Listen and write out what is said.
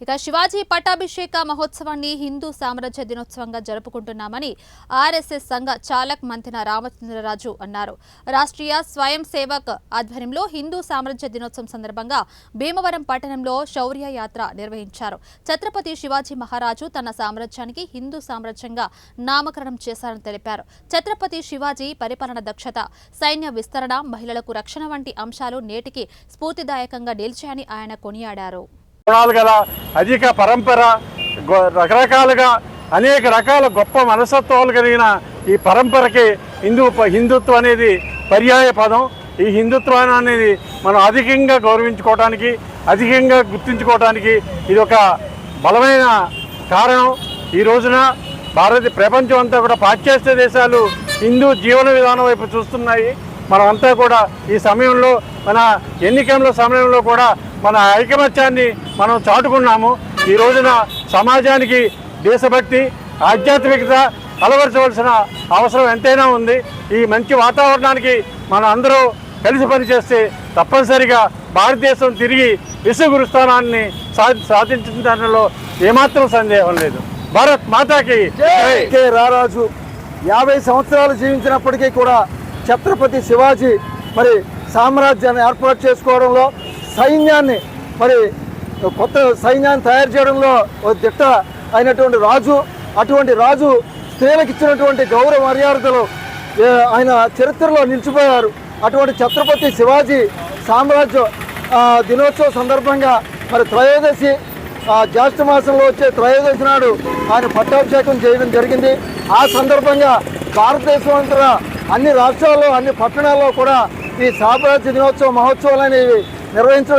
ఇక శివాజీ పట్టాభిషేక మహోత్సవాన్ని హిందూ సామ్రాజ్య దినోత్సవంగా జరుపుకుంటున్నామని ఆర్ఎస్ఎస్ సంఘ చాలక్ మంతెన రామచంద్రరాజు అన్నారు. రాష్ట్రీయ స్వయం సేవక్ ఆధ్వర్యంలో హిందూ సామ్రాజ్య దినోత్సవం సందర్భంగా భీమవరం పట్టణంలో శౌర్య యాత్ర నిర్వహించారు. ఛత్రపతి శివాజీ మహారాజు తన సామ్రాజ్యానికి హిందూ సామ్రాజ్యంగా నామకరణం చేశారని తెలిపారు. ఛత్రపతి శివాజీ పరిపాలన దక్షత, సైన్య విస్తరణ, మహిళలకు రక్షణ వంటి అంశాలు నేటికి స్ఫూర్తిదాయకంగా నిలిచాయని ఆయన కొనియాడారు. గల అధిక పరంపర, రకరకాలుగా అనేక రకాల గొప్ప మనస్తత్వాలు కలిగిన ఈ పరంపరకి హిందుత్వం అనేది పర్యాయ పదం. ఈ హిందుత్వం అనేది మనం అధికంగా గౌరవించుకోవడానికి, అధికంగా గుర్తించుకోవడానికి ఇది ఒక బలమైన కారణం. ఈ రోజున ప్రపంచం అంతా కూడా పాశ్చాత్య దేశాలు హిందూ జీవన విధానం వైపు చూస్తున్నాయి. మనమంతా కూడా ఈ సమయంలో మన ఎన్నికల సమయంలో కూడా మన ఐకమత్యాన్ని మనం చాటుకున్నాము. ఈ రోజున సమాజానికి దేశభక్తి, ఆధ్యాత్మికత అలవరచవలసిన అవసరం ఎంతైనా ఉంది. ఈ మంచి వాతావరణానికి మనం అందరూ కలిసి పనిచేస్తే తప్పనిసరిగా భారతదేశం తిరిగి విశ్వగురు స్థానాన్ని సాధించిన దానిలో ఏమాత్రం సందేహం లేదు. భారత్ మాతాకి జై. రారాజు 50 సంవత్సరాలు జీవించినప్పటికీ కూడా ఛత్రపతి శివాజీ మరి సామ్రాజ్యాన్ని ఏర్పాటు చేసుకోవడంలో, సైన్యాన్ని మరి కొత్త సైన్యాన్ని తయారు చేయడంలో ఒక దిట్ట అయినటువంటి రాజు. అటువంటి రాజు స్త్రీలకు ఇచ్చినటువంటి గౌరవ మర్యాదలు ఆయన చరిత్రలో నిలిచిపోయారు. అటువంటి ఛత్రపతి శివాజీ సామ్రాజ్య దినోత్సవం సందర్భంగా మరి త్రయోదశి జ్యేష్ఠ మాసంలో వచ్చే త్రయోదశి నాడు ఆయన పట్టాభిషేకం చేయడం జరిగింది. ఆ సందర్భంగా భారతదేశం అంతా అన్ని రాష్ట్రాల్లో, అన్ని పట్టణాల్లో కూడా ఈ సామ్రాజ్య దినోత్సవ మహోత్సవాలు అనేవి నిర్వహించడం